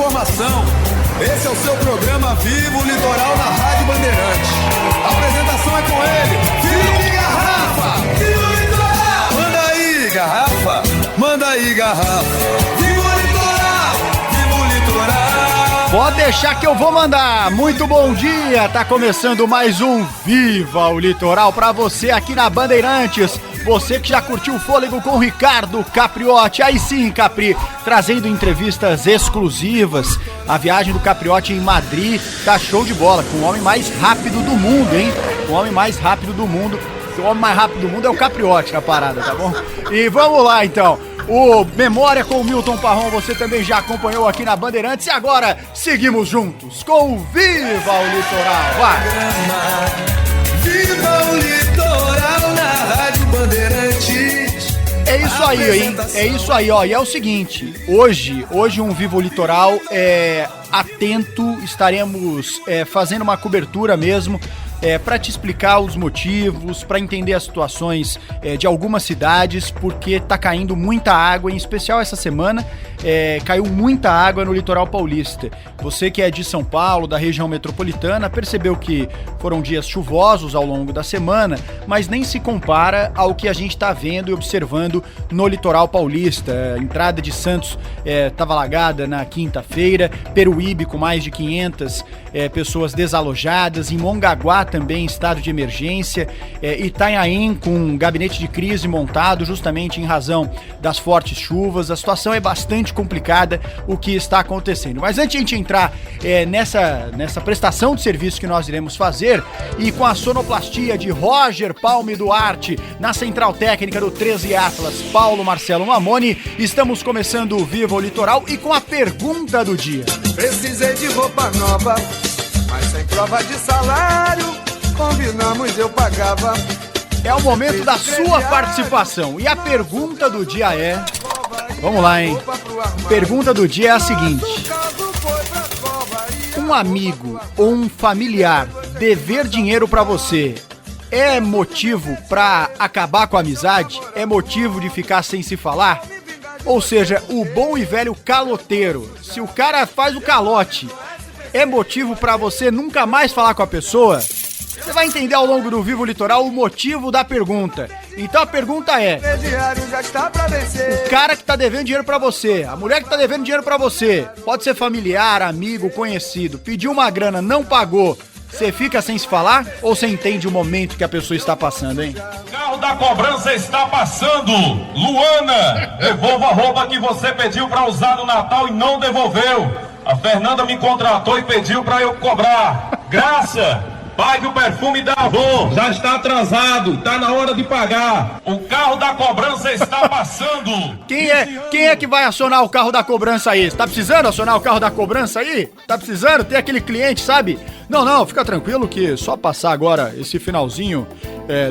informação. Esse é o seu programa Viva o Litoral na Rádio Bandeirantes. A apresentação é com ele, Felipe Garrafa. Viva o Litoral! Manda aí, Garrafa. Manda aí, Garrafa. Viva o Litoral! Viva o Litoral! Pode deixar que eu vou mandar. Muito bom dia. Tá começando mais um Viva o Litoral pra você aqui na Bandeirantes. Você que já curtiu o Fôlego com o Ricardo Capriotti. Aí sim, Capri, trazendo entrevistas exclusivas. A viagem do Capriotti em Madrid tá show de bola, com o homem mais rápido do mundo, hein? O homem mais rápido do mundo. O homem mais rápido do mundo é o Capriotti na parada, tá bom? E vamos lá, então. O Memória com o Milton Parron, você também já acompanhou aqui na Bandeirantes. E agora, seguimos juntos com o Viva o Litoral. Vai! Viva o Litoral na Rádio Bandeirantes. É isso aí, hein? É isso aí, ó. E é o seguinte, hoje um Viva o Litoral atento, estaremos fazendo uma cobertura mesmo, para te explicar os motivos, para entender as situações de algumas cidades, porque tá caindo muita água, em especial essa semana, caiu muita água no litoral paulista. Você que é de São Paulo, da região metropolitana, percebeu que foram dias chuvosos ao longo da semana, mas nem se compara ao que a gente tá vendo e observando no litoral paulista. A entrada de Santos estava alagada na quinta-feira, Peruíbe com mais de 500 pessoas desalojadas, em Mongaguá também em estado de emergência, Itanhaém com um gabinete de crise montado justamente em razão das fortes chuvas. A situação é bastante complicada, o que está acontecendo. Mas antes de a gente entrar nessa prestação de serviço que nós iremos fazer, e com a sonoplastia de Roger Palme Duarte, na central técnica do 13 Atlas, Paulo Marcelo Mamoni, estamos começando o Viva o Litoral e com a pergunta do dia. Precisei de roupa nova, mas sem prova de salário, combinamos, eu pagava. É o momento da sua participação. E a pergunta do dia é... Vamos lá, hein? Pergunta do dia é a seguinte: um amigo ou um familiar dever dinheiro pra você é motivo pra acabar com a amizade? É motivo de ficar sem se falar? Ou seja, o bom e velho caloteiro. Se o cara faz o calote, é motivo pra você nunca mais falar com a pessoa? Você vai entender ao longo do Vivo Litoral o motivo da pergunta. Então a pergunta é: o cara que tá devendo dinheiro pra você, a mulher que tá devendo dinheiro pra você, pode ser familiar, amigo, conhecido, pediu uma grana, não pagou, você fica sem se falar? Ou você entende o momento que a pessoa está passando, hein? O carro da cobrança está passando. Luana, devolva a roupa que você pediu pra usar no Natal e não devolveu. A Fernanda me contratou e pediu pra eu cobrar. Graça, pague o perfume da Avon. Já está atrasado, tá na hora de pagar. O carro da cobrança está passando. Quem é que vai acionar o carro da cobrança aí? Tá precisando acionar o carro da cobrança aí? Tá precisando? Tem aquele cliente, sabe? Não, fica tranquilo que só passar agora esse finalzinho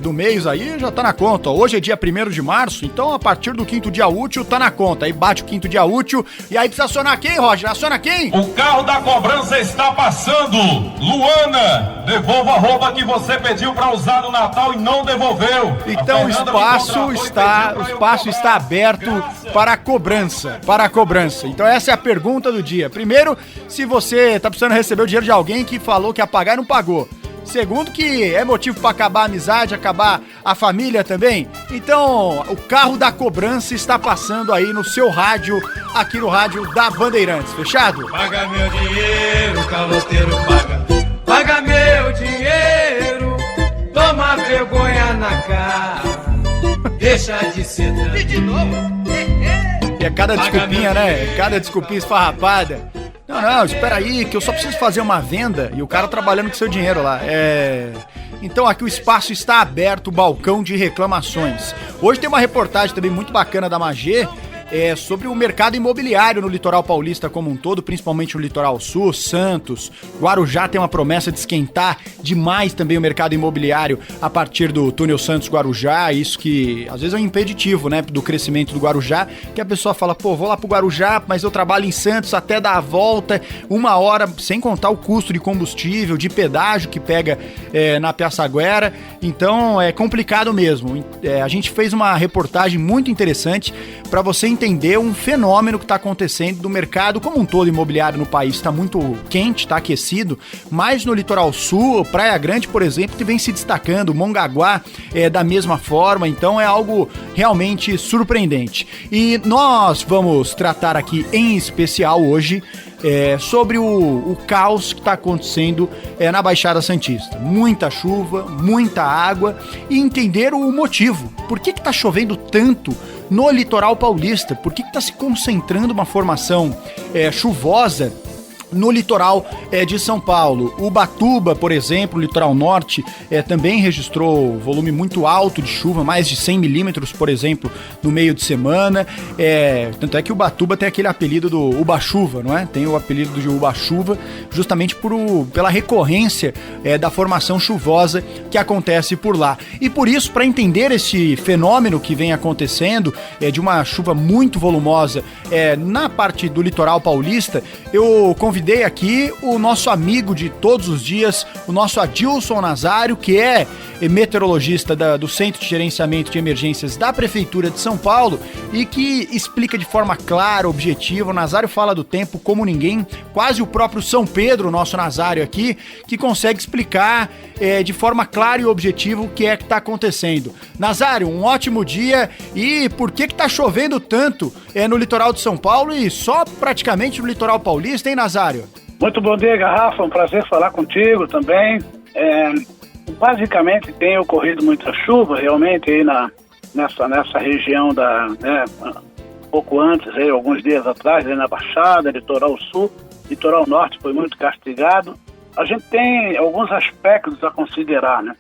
do mês aí já tá na conta. Hoje é dia 1º de março, então a partir do 5º dia útil tá na conta. Aí bate o 5º dia útil e aí precisa acionar quem, Roger? Aciona quem? O carro da cobrança está passando. Luana, devolva a roupa que você pediu pra usar no Natal e não devolveu. Então o espaço está aberto para a cobrança. Então essa é a pergunta do dia. Primeiro, se você tá precisando receber o dinheiro de alguém que falou que ia pagar e não pagou. Segundo, que é motivo para acabar a amizade, acabar a família também. Então, o carro da cobrança está passando aí no seu rádio, aqui no rádio da Bandeirantes. Fechado? Paga meu dinheiro, caloteiro, paga. Paga meu dinheiro, toma vergonha na cara. Deixa de ser tanto. E de novo? E é cada desculpinha, né? Cada desculpinha esfarrapada. Não, espera aí, que eu só preciso fazer uma venda e o cara trabalhando com seu dinheiro lá. Então aqui o espaço está aberto, o balcão de reclamações. Hoje tem uma reportagem também muito bacana da Magê, sobre o mercado imobiliário no litoral paulista como um todo, principalmente no litoral sul, Santos, Guarujá tem uma promessa de esquentar demais também o mercado imobiliário a partir do túnel Santos-Guarujá, isso que às vezes é um impeditivo, né, do crescimento do Guarujá, que a pessoa fala, vou lá pro Guarujá, mas eu trabalho em Santos até dar a volta, 1 hora, sem contar o custo de combustível, de pedágio que pega na Piaçaguera, então é complicado mesmo. A gente fez uma reportagem muito interessante para você entender um fenômeno que está acontecendo no mercado como um todo imobiliário no país. Está muito quente, está aquecido, mas no litoral sul, Praia Grande, por exemplo, que vem se destacando, Mongaguá da mesma forma, então é algo realmente surpreendente. E nós vamos tratar aqui em especial hoje sobre o caos que está acontecendo na Baixada Santista. Muita chuva, muita água e entender o motivo. Por que está chovendo tanto no litoral paulista? Por que está se concentrando uma formação chuvosa no litoral de São Paulo? Ubatuba, por exemplo, o litoral norte, também registrou volume muito alto de chuva, mais de 100 milímetros, por exemplo, no meio de semana. Tanto é que Ubatuba tem aquele apelido do Uba-chuva, não é? Tem o apelido de Uba-chuva justamente pela recorrência da formação chuvosa que acontece por lá. E por isso, para entender esse fenômeno que vem acontecendo, de uma chuva muito volumosa na parte do litoral paulista, eu convidei aqui o nosso amigo de todos os dias, o nosso Adilson Nazário, que é meteorologista do Centro de Gerenciamento de Emergências da Prefeitura de São Paulo e que explica de forma clara, objetiva. O Nazário fala do tempo como ninguém, quase o próprio São Pedro, nosso Nazário aqui, que consegue explicar de forma clara e objetiva o que é que está acontecendo. Nazário, um ótimo dia. E por que está chovendo tanto no litoral de São Paulo e só praticamente no litoral paulista, hein, Nazário? Muito bom dia, Garrafa, um prazer falar contigo também. Basicamente tem ocorrido muita chuva realmente aí nessa região pouco antes, aí, alguns dias atrás, aí na Baixada, litoral sul, litoral norte foi muito castigado. A gente tem alguns aspectos a considerar, né?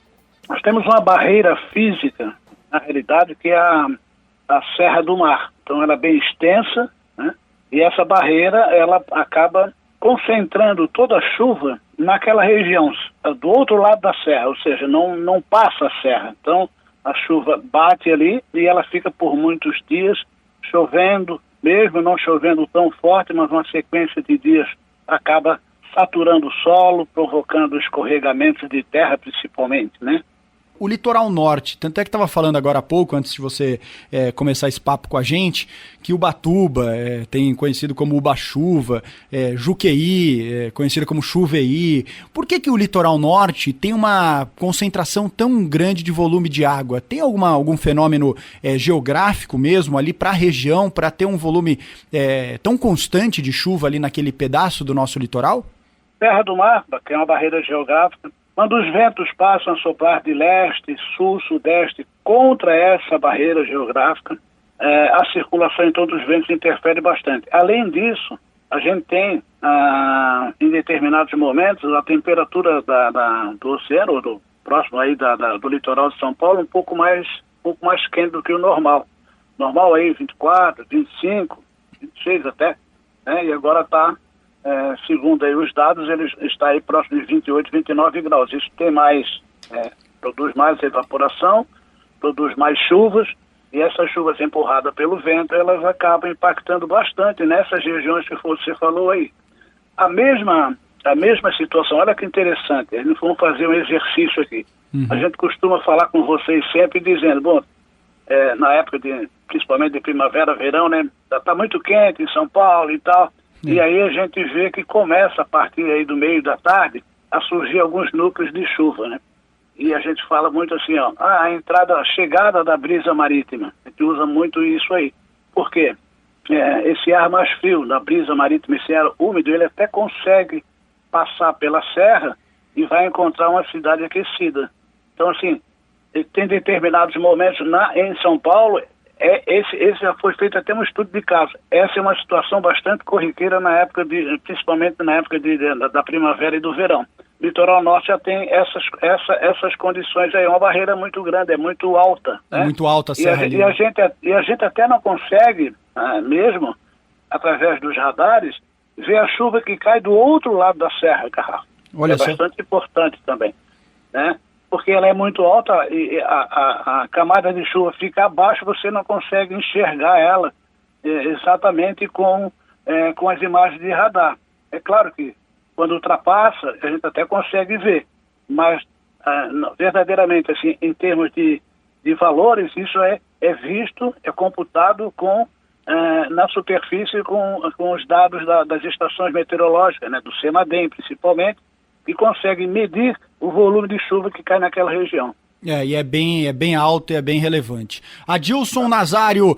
Nós temos uma barreira física, na realidade, que é a Serra do Mar. Então ela é bem extensa, né? E essa barreira, ela acaba concentrando toda a chuva naquela região, do outro lado da serra, ou seja, não passa a serra. Então a chuva bate ali e ela fica por muitos dias chovendo, mesmo não chovendo tão forte, mas uma sequência de dias acaba saturando o solo, provocando escorregamentos de terra principalmente, né? O litoral norte, tanto é que estava falando agora há pouco, antes de você começar esse papo com a gente, que Ubatuba tem conhecido como Uba-chuva, Juqueí, conhecido como Chuveí. Por que o litoral norte tem uma concentração tão grande de volume de água? Tem algum fenômeno geográfico mesmo ali para a região, para ter um volume tão constante de chuva ali naquele pedaço do nosso litoral? Serra do Mar, que é uma barreira geográfica, quando os ventos passam a soprar de leste, sul, sudeste contra essa barreira geográfica, a circulação em todos os ventos interfere bastante. Além disso, a gente tem, em determinados momentos, a temperatura do oceano, ou do próximo aí do litoral de São Paulo, um pouco mais quente do que o normal. Normal aí 24, 25, 26 até, né? E agora está... segundo aí os dados, ele está aí próximo de 28, 29 graus. Isso tem produz mais evaporação, produz mais chuvas, e essas chuvas empurradas pelo vento, elas acabam impactando bastante nessas regiões que você falou aí. A mesma situação, olha que interessante, eles vão fazer um exercício aqui. Uhum. A gente costuma falar com vocês sempre dizendo, na época principalmente de primavera, verão, né, está muito quente em São Paulo e tal. E aí a gente vê que começa a partir aí do meio da tarde a surgir alguns núcleos de chuva, né? E a gente fala muito assim, a chegada da brisa marítima. A gente usa muito isso aí. Por quê? Esse ar mais frio da brisa marítima, esse ar úmido, ele até consegue passar pela serra e vai encontrar uma cidade aquecida. Então, assim, tem determinados momentos em São Paulo... Esse já foi feito até um estudo de caso. Essa é uma situação bastante corriqueira principalmente na época da primavera e do verão. O litoral norte já tem essas condições aí, uma barreira muito grande, é muito alta. Né? Muito alta a serra ali. E a gente até não consegue, mesmo através dos radares, ver a chuva que cai do outro lado da serra, Garrafa. Olha só. Bastante importante também, né? Porque ela é muito alta e a camada de chuva fica abaixo, você não consegue enxergar ela exatamente com as imagens de radar. É claro que quando ultrapassa, a gente até consegue ver, mas verdadeiramente, assim, em termos de valores, isso é visto, é computado com na superfície com os dados das estações meteorológicas, né, do CEMADEM principalmente, e consegue medir o volume de chuva que cai naquela região. E é bem alto e é bem relevante. Adilson Nazário,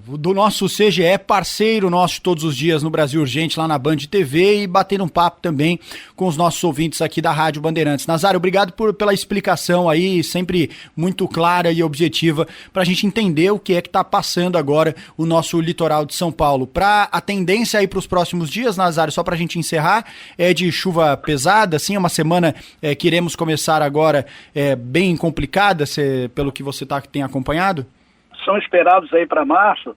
do nosso CGE, parceiro nosso todos os dias no Brasil Urgente, lá na Band TV, e batendo um papo também com os nossos ouvintes aqui da Rádio Bandeirantes. Nazário, obrigado pela explicação aí, sempre muito clara e objetiva, para a gente entender o que é que está passando agora o nosso litoral de São Paulo. Para a tendência aí para os próximos dias, Nazário, só para a gente encerrar, é de chuva pesada, assim, uma semana que iremos começar agora bem complicada, pelo que você tem acompanhado? São esperados aí para março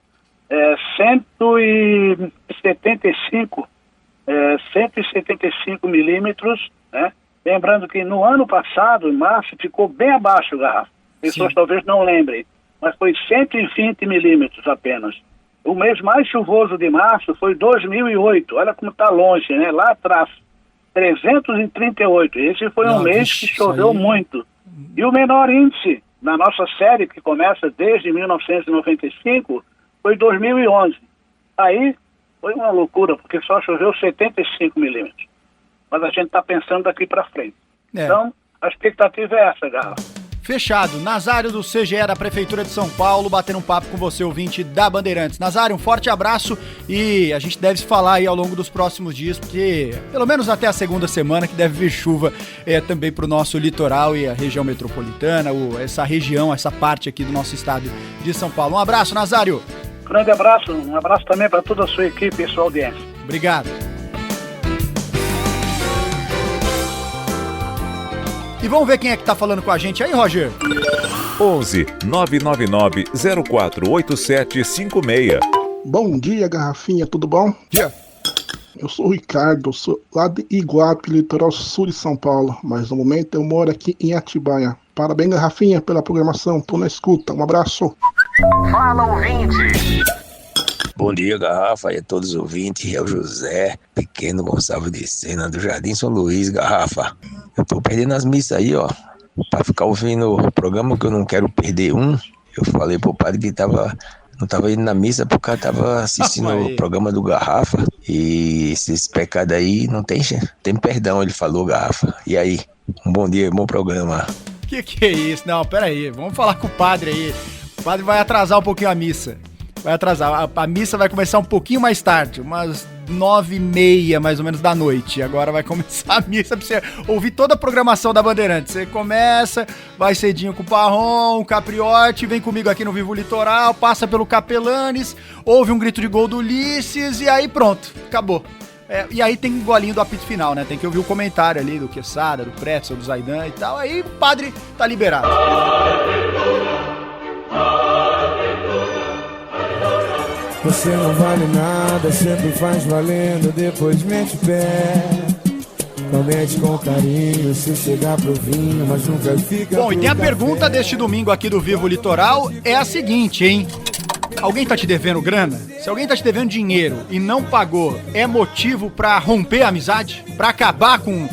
175 milímetros, né? Lembrando que no ano passado, em março, ficou bem abaixo, Garrafa. Pessoas talvez não lembrem, mas foi 120 milímetros apenas. O mês mais chuvoso de março foi 2008, olha como está longe, né? Lá atrás, 338. Esse foi um mês que choveu muito. E o menor índice na nossa série, que começa desde 1995, foi 2011. Aí foi uma loucura, porque só choveu 75 milímetros. Mas a gente está pensando daqui para frente. Então, a expectativa é essa, Garrafa. Fechado. Nazário do CGE da Prefeitura de São Paulo, batendo um papo com você, ouvinte da Bandeirantes. Nazário, um forte abraço e a gente deve se falar aí ao longo dos próximos dias, porque pelo menos até a segunda semana que deve vir chuva também para o nosso litoral e a região metropolitana, essa região, essa parte aqui do nosso estado de São Paulo. Um abraço, Nazário. Grande abraço, um abraço também para toda a sua equipe e sua audiência. Obrigado. E vamos ver quem é que tá falando com a gente aí, Roger? 11 999 048756. Bom dia, Garrafinha, tudo bom? Dia. Eu sou o Ricardo, sou lá de Iguape, litoral sul de São Paulo, mas no momento eu moro aqui em Atibaia. Parabéns, Garrafinha, pela programação, tô na escuta, um abraço. Fala, ouvinte! Bom dia, Garrafa, e a todos os ouvintes. É o José Pequeno Gonçalves de Sena, do Jardim São Luís, Garrafa. Eu tô perdendo as missas aí, ó, pra ficar ouvindo o programa, que eu não quero perder um. Eu falei pro padre que não tava indo na missa porque eu tava assistindo o programa do Garrafa. E esses pecados aí não tem perdão, ele falou, Garrafa. E aí, um bom dia, bom programa. Que é isso? Não, peraí, vamos falar com o padre aí. O padre vai atrasar um pouquinho a missa. Vai atrasar. A missa vai começar um pouquinho mais tarde, umas 9h30 mais ou menos da noite. Agora vai começar a missa pra você ouvir toda a programação da Bandeirantes. Você começa, vai cedinho com o Parrom, o Capriotti, vem comigo aqui no Vivo Litoral, passa pelo Capelanes, ouve um grito de gol do Ulisses e aí pronto, acabou. E aí tem um golinho do apito final, né? Tem que ouvir o comentário ali do Quesada, do Pretzel, do Zaidan e tal. Aí o padre tá liberado. Você não vale nada, sempre faz valendo, depois mete pé. Promete com carinho, se chegar pro vinho, mas nunca fica. Bom, e tem a pergunta deste domingo aqui do Vivo Litoral, é a seguinte, hein? Alguém tá te devendo grana? Se alguém tá te devendo dinheiro e não pagou, é motivo pra romper a amizade? Pra acabar com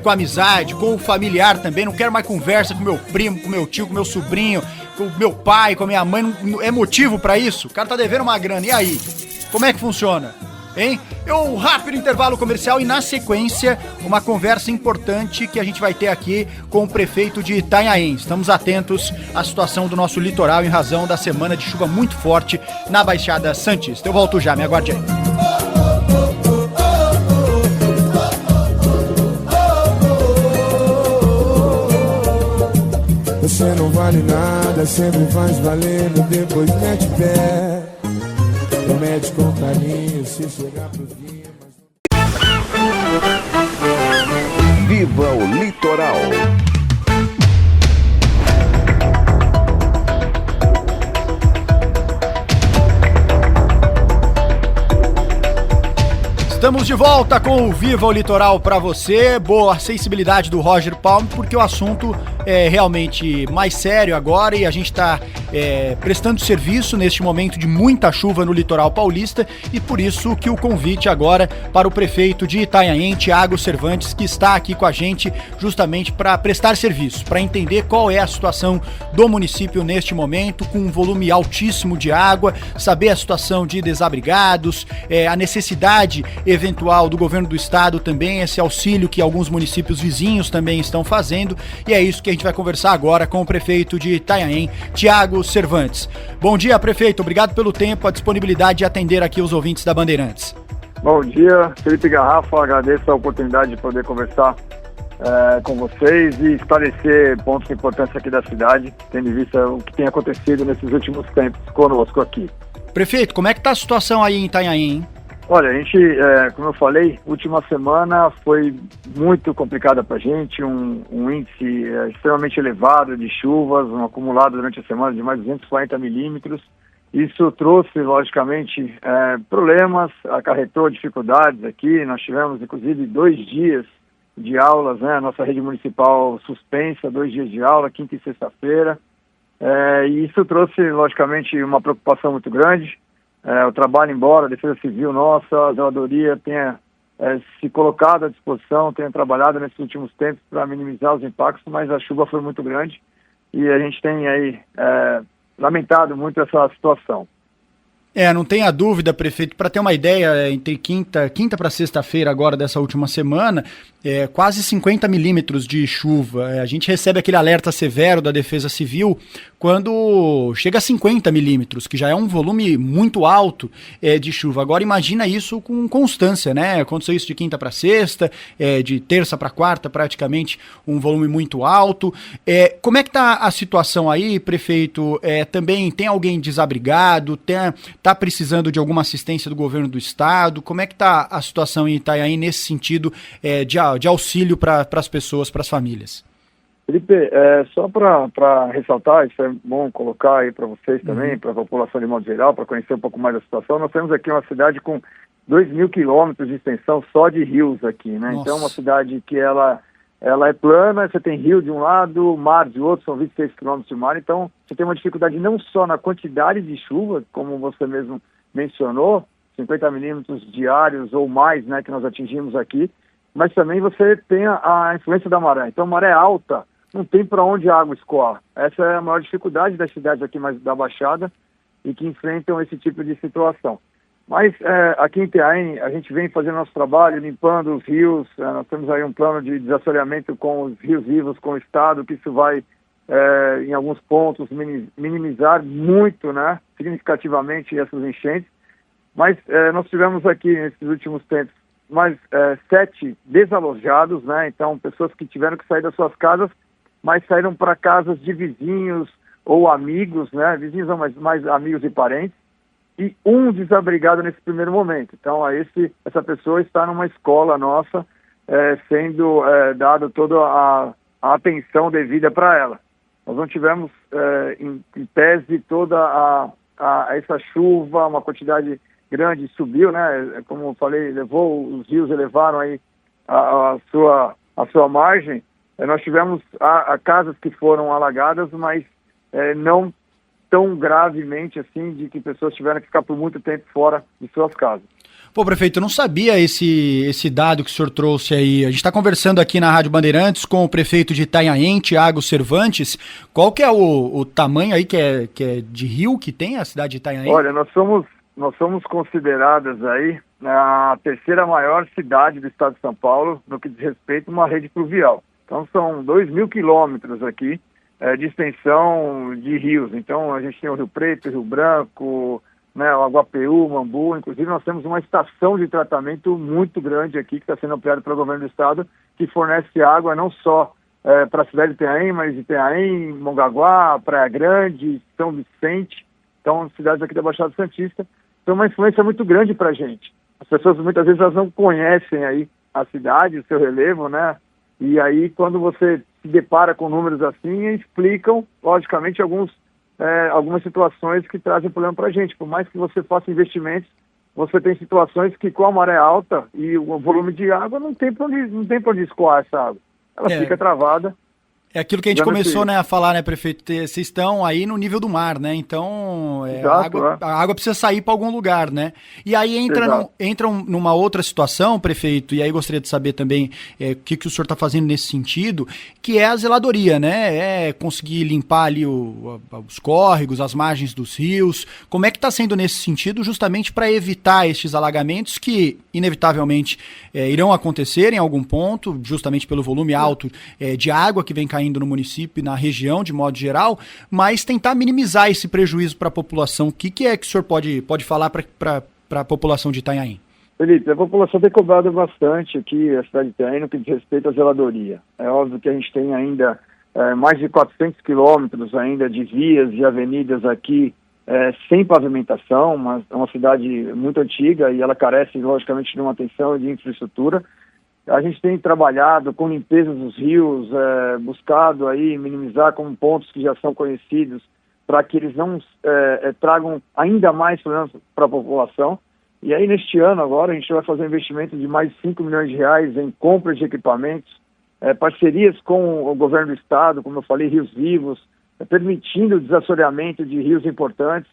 a amizade, com o familiar também? Não quero mais conversa com meu primo, com meu tio, com meu sobrinho, com o meu pai, com a minha mãe. Não é motivo pra isso? O cara tá devendo uma grana, e aí? Como é que funciona? Hein? Um rápido intervalo comercial e na sequência uma conversa importante que a gente vai ter aqui com o prefeito de Itanhaém. Estamos atentos à situação do nosso litoral em razão da semana de chuva muito forte na Baixada Santista. Eu volto já, me aguarde aí. Você não vale nada, sempre faz valendo, depois mete pé. Promete com carinho, se chegar pro fim. Viva o Litoral! Estamos de volta com o Viva o Litoral para você. Boa sensibilidade do Roger Palme, porque o assunto é realmente mais sério agora e a gente está prestando serviço neste momento de muita chuva no litoral paulista, e por isso que o convite agora para o prefeito de Itanhaém, Tiago Cervantes, que está aqui com a gente justamente para prestar serviço, para entender qual é a situação do município neste momento, com um volume altíssimo de água, saber a situação de desabrigados, a necessidade eventual do governo do estado também, esse auxílio que alguns municípios vizinhos também estão fazendo, e é isso que a gente vai conversar agora com o prefeito de Itanhaém, Tiago Cervantes. Bom dia, prefeito, obrigado pelo tempo, a disponibilidade de atender aqui os ouvintes da Bandeirantes. Bom dia, Felipe Garrafa, agradeço a oportunidade de poder conversar com vocês e esclarecer pontos de importância aqui da cidade, tendo em vista o que tem acontecido nesses últimos tempos conosco aqui. Prefeito, como é que está a situação aí em Itanhaém, hein? Olha, a gente, como eu falei, última semana foi muito complicada para a gente, um índice extremamente elevado de chuvas, um acumulado durante a semana de mais de 240 milímetros. Isso trouxe, logicamente, problemas, acarretou dificuldades aqui. Nós tivemos, inclusive, 2 dias de aulas, né? Nossa rede municipal suspensa, 2 dias de aula, quinta e sexta-feira. E isso trouxe, logicamente, uma preocupação muito grande. O trabalho, embora a Defesa Civil nossa, a zeladoria tenha se colocado à disposição, tenha trabalhado nesses últimos tempos para minimizar os impactos, mas a chuva foi muito grande e a gente tem aí lamentado muito essa situação. Não tenha dúvida, prefeito, para ter uma ideia, entre quinta para sexta-feira agora dessa última semana, quase 50 milímetros de chuva. A gente recebe aquele alerta severo da Defesa Civil quando chega a 50 milímetros, que já é um volume muito alto de chuva. Agora imagina isso com constância, né? Aconteceu isso de quinta para sexta, de terça para quarta, praticamente um volume muito alto. Como é que está a situação aí, prefeito? Também tem alguém desabrigado? Está precisando de alguma assistência do governo do estado? Como é que está a situação em Itanhaém nesse sentido de auxílio para as pessoas, para as famílias? Felipe, só para ressaltar, isso é bom colocar aí para vocês também, para a população de modo geral, para conhecer um pouco mais da situação. Nós temos aqui uma cidade com 2.000 quilômetros de extensão só de rios aqui, né? Nossa. Então, uma cidade que ela é plana, você tem rio de um lado, mar de outro, são 26 quilômetros de mar, então você tem uma dificuldade não só na quantidade de chuva, como você mesmo mencionou, 50 milímetros diários ou mais, né, que nós atingimos aqui, mas também você tem a influência da maré. Então, maré alta, não tem para onde a água escoar. Essa é a maior dificuldade das cidades aqui mais da Baixada e que enfrentam esse tipo de situação. Mas aqui em Itanhaém, a gente vem fazendo nosso trabalho, limpando os rios, nós temos aí um plano de desassoreamento com os rios vivos, com o Estado, que isso vai, em alguns pontos, minimizar muito, né, significativamente essas enchentes. Mas nós tivemos aqui, nesses últimos tempos, mais 7 desalojados, né, então pessoas que tiveram que sair das suas casas, mas saíram para casas de vizinhos ou amigos, né, vizinhos não, mas mais amigos e parentes, e um desabrigado nesse primeiro momento. Então, essa pessoa está numa escola nossa, sendo dada toda a atenção devida para ela. Nós não tivemos, em tese, toda essa chuva, uma quantidade grande subiu, né? Como eu falei, os rios elevaram aí a sua margem. Nós tivemos casas que foram alagadas, mas não tão gravemente assim, de que pessoas tiveram que ficar por muito tempo fora de suas casas. Pô, prefeito, eu não sabia esse dado que o senhor trouxe aí. A gente está conversando aqui na Rádio Bandeirantes com o prefeito de Itanhaém, Tiago Cervantes. Qual que é o tamanho aí que é de rio que tem a cidade de Itanhaém? Olha, nós somos consideradas aí a 3ª maior cidade do estado de São Paulo no que diz respeito a uma rede pluvial. Então são 2.000 quilômetros aqui de extensão de rios. Então a gente tem o Rio Preto, o Rio Branco, né, o Aguapeú, o Mambu. Inclusive nós temos uma estação de tratamento muito grande aqui que está sendo ampliada pelo governo do estado, que fornece água não só para a cidade de Itanhaém, mas Itanhaém, Mongaguá, Praia Grande, São Vicente. Então cidades aqui da Baixada Santista. Tem uma influência muito grande para a gente. As pessoas muitas vezes elas não conhecem aí a cidade, o seu relevo, né? E aí quando você se depara com números assim, explicam, logicamente, algumas situações que trazem problema para a gente. Por mais que você faça investimentos, você tem situações que com a maré alta e o volume de água não tem para onde escoar essa água. Ela fica travada É aquilo que a gente começou, né, a falar, né, prefeito? Vocês estão aí no nível do mar, né? Então, a água precisa sair para algum lugar, né? E aí entra numa outra situação, prefeito, e aí gostaria de saber também o que o senhor está fazendo nesse sentido, que é a zeladoria, né? É conseguir limpar ali os córregos, as margens dos rios. Como é que está sendo nesse sentido, justamente para evitar estes alagamentos que, inevitavelmente, irão acontecer em algum ponto, justamente pelo volume alto de água que vem caindo no município e na região, de modo geral, mas tentar minimizar esse prejuízo para a população. O que é que o senhor pode falar para a população de Itanhaém? Felipe, a população tem cobrado bastante aqui a cidade de Itanhaém no que diz respeito à zeladoria. É óbvio que a gente tem ainda mais de 400 quilômetros ainda de vias e avenidas aqui sem pavimentação, mas é uma cidade muito antiga e ela carece, logicamente, de uma atenção e de infraestrutura. A gente tem trabalhado com limpeza dos rios, buscado aí minimizar com pontos que já são conhecidos para que eles não tragam ainda mais problemas para a população. E aí, neste ano agora, a gente vai fazer um investimento de mais de 5 milhões de reais em compras de equipamentos, parcerias com o governo do estado, como eu falei, Rios Vivos, permitindo o desassoreamento de rios importantes,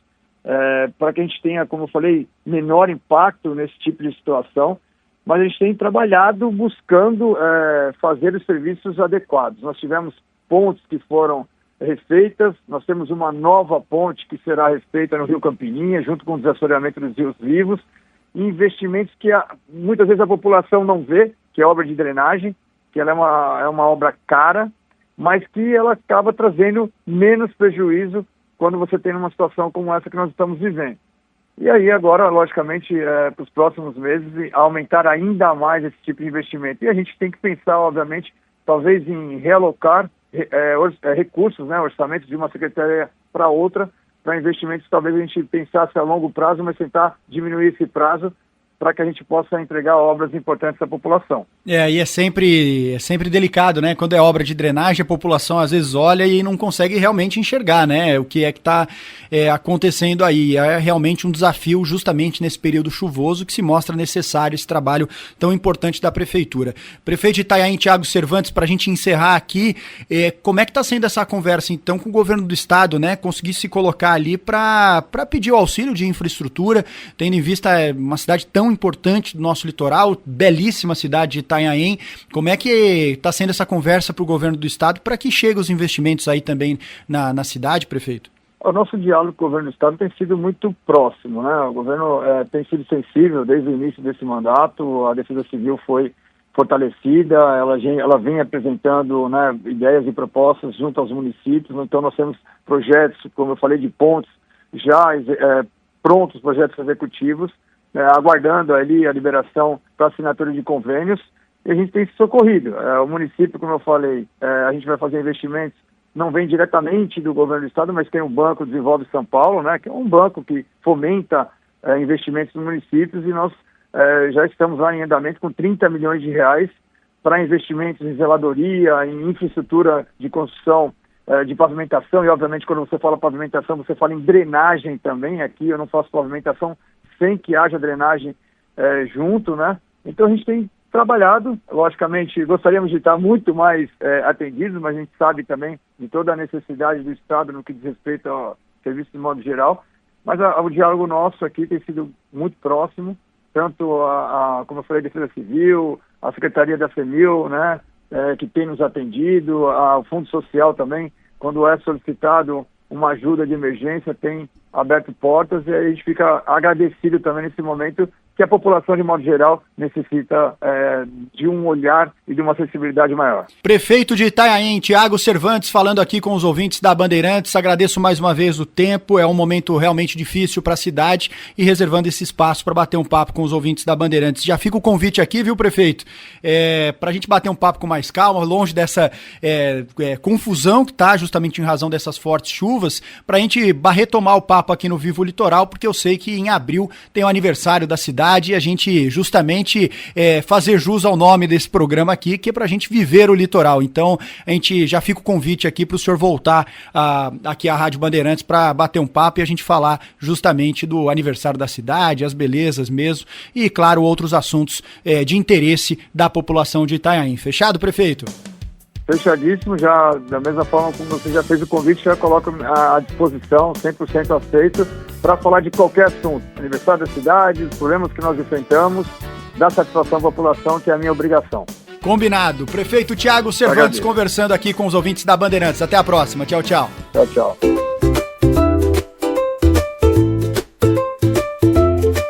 para que a gente tenha, como eu falei, menor impacto nesse tipo de situação. Mas a gente tem trabalhado buscando fazer os serviços adequados. Nós tivemos pontes que foram refeitas, nós temos uma nova ponte que será refeita no Rio Campininha, junto com o desassoreamento dos rios vivos, e investimentos que muitas vezes a população não vê, que é obra de drenagem, que ela é uma obra cara, mas que ela acaba trazendo menos prejuízo quando você tem uma situação como essa que nós estamos vivendo. E aí agora, logicamente, para os próximos meses, aumentar ainda mais esse tipo de investimento. E a gente tem que pensar, obviamente, talvez em realocar recursos, né, orçamentos de uma secretaria para outra, para investimentos talvez a gente pensasse a longo prazo, mas tentar diminuir esse prazo para que a gente possa entregar obras importantes à população. E é sempre delicado, né? Quando é obra de drenagem, a população às vezes olha e não consegue realmente enxergar, né? O que é que está acontecendo aí. É realmente um desafio justamente nesse período chuvoso que se mostra necessário esse trabalho tão importante da Prefeitura. Prefeito de Itanhaém, Thiago Cervantes, para a gente encerrar aqui, como é que está sendo essa conversa então com o governo do estado, né? Conseguir se colocar ali para pedir o auxílio de infraestrutura, tendo em vista uma cidade tão importante do nosso litoral, belíssima cidade de Itanhaém. Como é que está sendo essa conversa para o governo do estado para que cheguem os investimentos aí também na cidade, prefeito? O nosso diálogo com o governo do estado tem sido muito próximo, né? O governo tem sido sensível desde o início desse mandato, a Defesa Civil foi fortalecida, ela vem apresentando, né, ideias e propostas junto aos municípios, então nós temos projetos, como eu falei, de pontes já prontos, projetos executivos, aguardando ali a liberação para assinatura de convênios, e a gente tem se socorrido. O município, como eu falei, a gente vai fazer investimentos, não vem diretamente do governo do estado, mas tem o Banco Desenvolve São Paulo, né, que é um banco que fomenta investimentos nos municípios, e nós já estamos lá em andamento com 30 milhões de reais para investimentos em zeladoria, em infraestrutura de construção de pavimentação, e obviamente quando você fala pavimentação, você fala em drenagem também. Aqui eu não faço pavimentação sem que haja drenagem junto, né? Então a gente tem trabalhado, logicamente gostaríamos de estar muito mais atendidos, mas a gente sabe também de toda a necessidade do estado no que diz respeito ao serviço de modo geral, mas o diálogo nosso aqui tem sido muito próximo, tanto como eu falei, a Defesa Civil, a Secretaria da FEMIL, né, que tem nos atendido, o Fundo Social também, quando é solicitado uma ajuda de emergência, tem aberto portas, e a gente fica agradecido também nesse momento que a população, de modo geral, necessita de um olhar e de uma sensibilidade maior. Prefeito de Itanhaém, Thiago Cervantes, falando aqui com os ouvintes da Bandeirantes. Agradeço mais uma vez o tempo, é um momento realmente difícil para a cidade, e reservando esse espaço para bater um papo com os ouvintes da Bandeirantes. Já fica o convite aqui, viu, prefeito? Para a gente bater um papo com mais calma, longe dessa confusão que está justamente em razão dessas fortes chuvas, para a gente retomar o papo aqui no Vivo Litoral, porque eu sei que em abril tem o aniversário da cidade, e a gente justamente fazer jus ao nome desse programa aqui, que é pra gente viver o litoral. Então, a gente já fica o convite aqui pro senhor voltar aqui à Rádio Bandeirantes para bater um papo e a gente falar justamente do aniversário da cidade, as belezas mesmo, e, claro, outros assuntos de interesse da população de Itanhaém. Fechado, prefeito? Fechadíssimo, já da mesma forma como você já fez o convite, já coloco à disposição, 100% aceito, para falar de qualquer assunto. Aniversário da cidade, os problemas que nós enfrentamos, dar satisfação à população, que é a minha obrigação. Combinado. Prefeito Thiago Cervantes conversando aqui com os ouvintes da Bandeirantes. Até a próxima. Tchau, tchau. Tchau, tchau.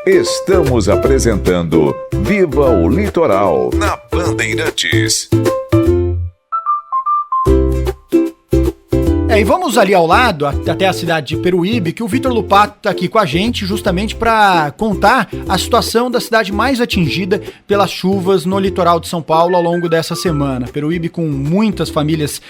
Estamos apresentando Viva o Litoral na Bandeirantes. E vamos ali ao lado, até a cidade de Peruíbe, que o Vitor Lupato está aqui com a gente justamente para contar a situação da cidade mais atingida pelas chuvas no litoral de São Paulo ao longo dessa semana. Peruíbe com muitas famílias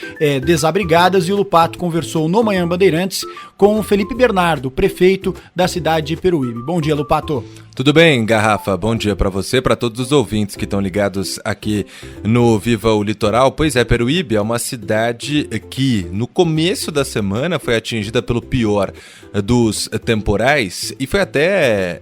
desabrigadas, e o Lupato conversou no Manhã Bandeirantes com o Felipe Bernardo, prefeito da cidade de Peruíbe. Bom dia, Lupato. Tudo bem, Garrafa? Bom dia para você, para todos os ouvintes que estão ligados aqui no Viva o Litoral. Pois é, Peruíbe é uma cidade que no começo da semana foi atingida pelo pior dos temporais, e foi até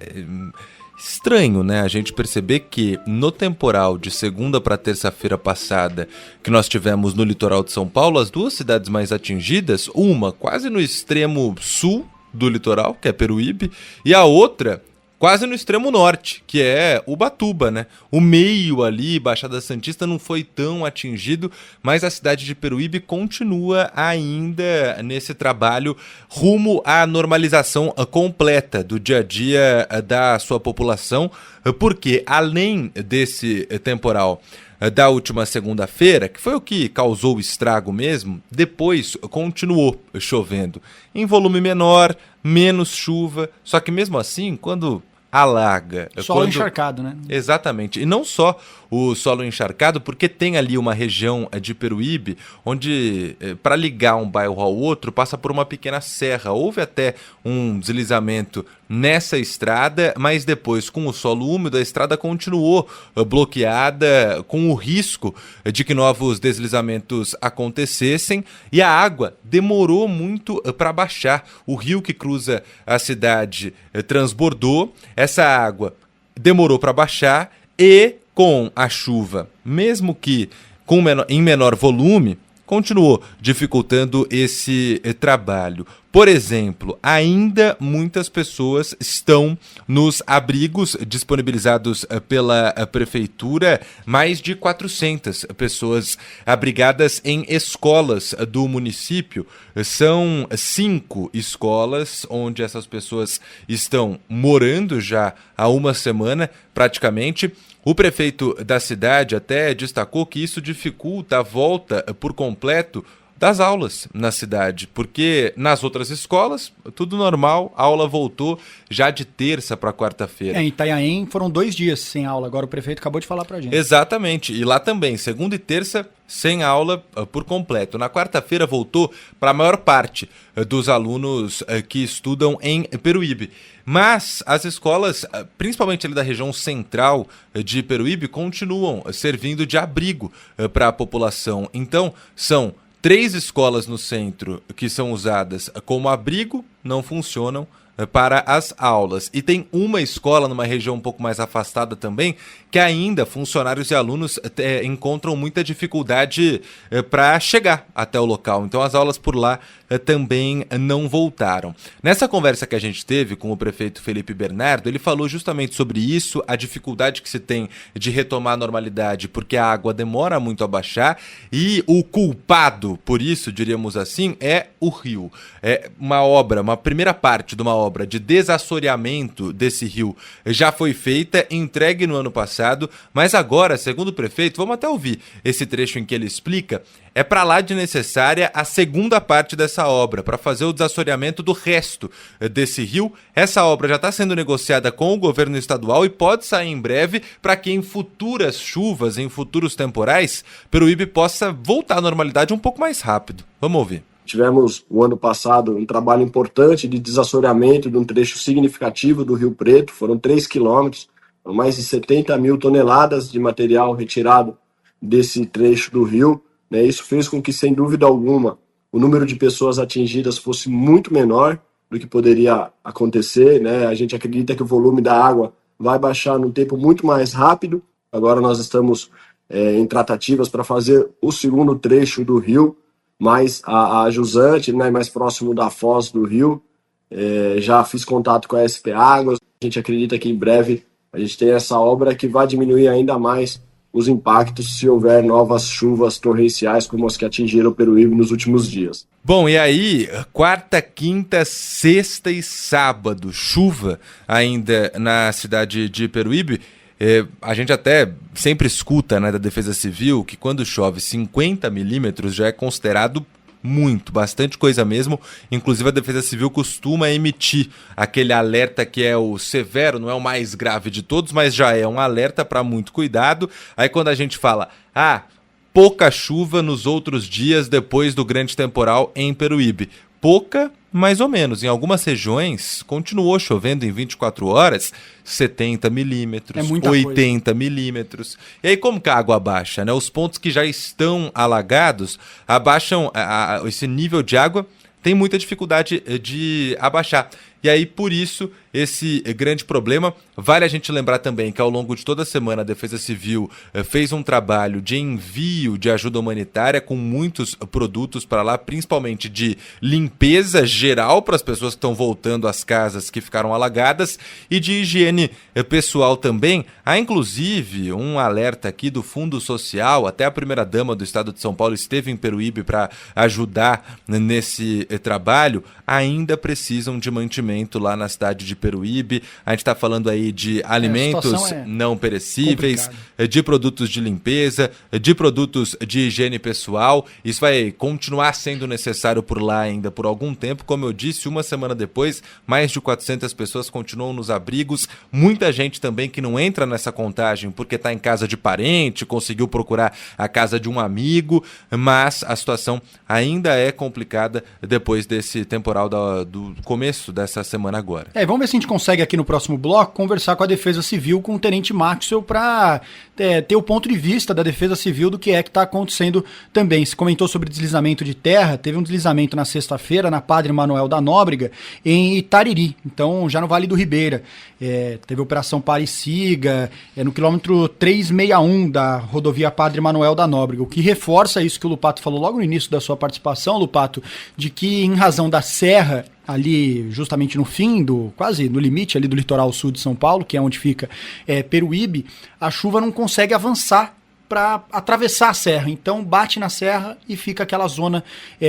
estranho, né, a gente perceber que no temporal de segunda para terça-feira passada que nós tivemos no litoral de São Paulo, as duas cidades mais atingidas, uma quase no extremo sul do litoral, que é Peruíbe, e a outra quase no extremo norte, que é Ubatuba, né? O meio ali, Baixada Santista, não foi tão atingido, mas a cidade de Peruíbe continua ainda nesse trabalho rumo à normalização completa do dia a dia da sua população, porque além desse temporal da última segunda-feira, que foi o que causou o estrago mesmo, depois continuou chovendo em volume menor, menos chuva, só que mesmo assim, quando alaga... Solo encharcado, né? Exatamente, e não só o solo encharcado, porque tem ali uma região de Peruíbe, onde para ligar um bairro ao outro, passa por uma pequena serra. Houve até um deslizamento nessa estrada, mas depois, com o solo úmido, a estrada continuou bloqueada, com o risco de que novos deslizamentos acontecessem, e a água demorou muito para baixar. O rio que cruza a cidade transbordou, essa água demorou para baixar, e com a chuva, mesmo que em menor volume, continuou dificultando esse trabalho. Por exemplo, ainda muitas pessoas estão nos abrigos disponibilizados pela prefeitura, mais de 400 pessoas abrigadas em escolas do município. São 5 escolas onde essas pessoas estão morando já há uma semana, praticamente. O prefeito da cidade até destacou que isso dificulta a volta por completo das aulas na cidade, porque nas outras escolas, tudo normal, a aula voltou já de terça para quarta-feira. Em Itanhaém foram 2 dias sem aula, agora o prefeito acabou de falar pra gente. Exatamente, e lá também, segunda e terça, sem aula por completo. Na quarta-feira voltou para a maior parte dos alunos que estudam em Peruíbe. Mas as escolas, principalmente ali da região central de Peruíbe, continuam servindo de abrigo para a população. Então, são 3 escolas no centro que são usadas como abrigo, não funcionam para as aulas. E tem uma escola numa região um pouco mais afastada também, que ainda funcionários e alunos encontram muita dificuldade para chegar até o local. Então as aulas por lá também não voltaram. Nessa conversa que a gente teve com o prefeito Felipe Bernardo, ele falou justamente sobre isso, a dificuldade que se tem de retomar a normalidade, porque a água demora muito a baixar, e o culpado por isso, diríamos assim, é o rio. É uma primeira parte de uma obra de desassoreamento desse rio já foi feita, entregue no ano passado, mas agora, segundo o prefeito, vamos até ouvir esse trecho em que ele explica, é para lá de necessária a segunda parte dessa obra, para fazer o desassoreamento do resto desse rio. Essa obra já está sendo negociada com o governo estadual e pode sair em breve para que em futuras chuvas, em futuros temporais, Peruíbe possa voltar à normalidade um pouco mais rápido. Vamos ouvir. Tivemos, o ano passado, um trabalho importante de desassoreamento de um trecho significativo do Rio Preto, foram 3 quilômetros, foram mais de 70 mil toneladas de material retirado desse trecho do rio. Isso fez com que, sem dúvida alguma, o número de pessoas atingidas fosse muito menor do que poderia acontecer. A gente acredita que o volume da água vai baixar num tempo muito mais rápido. Agora nós estamos em tratativas para fazer o segundo trecho do rio, mais a jusante, né, mais próximo da foz do rio. Já fiz contato com a SP Águas, a gente acredita que em breve a gente tem essa obra que vai diminuir ainda mais os impactos se houver novas chuvas torrenciais como as que atingiram o Peruíbe nos últimos dias. Bom, e aí, quarta, quinta, sexta e sábado, chuva ainda na cidade de Peruíbe. A gente até sempre escuta, né, da Defesa Civil que quando chove 50 milímetros já é considerado bastante coisa mesmo. Inclusive a Defesa Civil costuma emitir aquele alerta que é o severo, não é o mais grave de todos, mas já é um alerta para muito cuidado. Aí quando a gente fala, pouca chuva nos outros dias depois do grande temporal em Peruíbe. Pouca, mais ou menos. Em algumas regiões, continuou chovendo em 24 horas, 70 milímetros, 80 milímetros. E aí como que a água abaixa, né? Os pontos que já estão alagados abaixam, esse nível de água tem muita dificuldade de abaixar. E aí, por isso, esse grande problema. Vale a gente lembrar também que ao longo de toda a semana a Defesa Civil fez um trabalho de envio de ajuda humanitária com muitos produtos para lá, principalmente de limpeza geral para as pessoas que estão voltando às casas que ficaram alagadas e de higiene pessoal também. Há inclusive um alerta aqui do Fundo Social, até a primeira-dama do estado de São Paulo esteve em Peruíbe para ajudar nesse trabalho, ainda precisam de mantimento lá na cidade de Peruíbe. A gente está falando aí de alimentos não perecíveis, de produtos de limpeza, de produtos de higiene pessoal. Isso vai continuar sendo necessário por lá ainda por algum tempo. Como eu disse, uma semana depois, mais de 400 pessoas continuam nos abrigos. Muita gente também que não entra nessa contagem porque está em casa de parente, conseguiu procurar a casa de um amigo, mas a situação ainda é complicada depois desse temporal do começo dessa semana agora. Vamos ver se a gente consegue aqui no próximo bloco conversar com a Defesa Civil, com o Tenente Maxwell, para ter o ponto de vista da Defesa Civil do que é que está acontecendo também. Se comentou sobre deslizamento de terra, teve um deslizamento na sexta-feira na Padre Manuel da Nóbrega, em Itariri, então já no Vale do Ribeira. Teve a Operação Parisiga, no quilômetro 361 da rodovia Padre Manuel da Nóbrega, o que reforça isso que o Lupato falou logo no início da sua participação, Lupato, de que em razão da serra, ali justamente no fim, quase no limite ali do litoral sul de São Paulo, que é onde fica Peruíbe, a chuva não consegue avançar para atravessar a serra, então bate na serra e fica aquela zona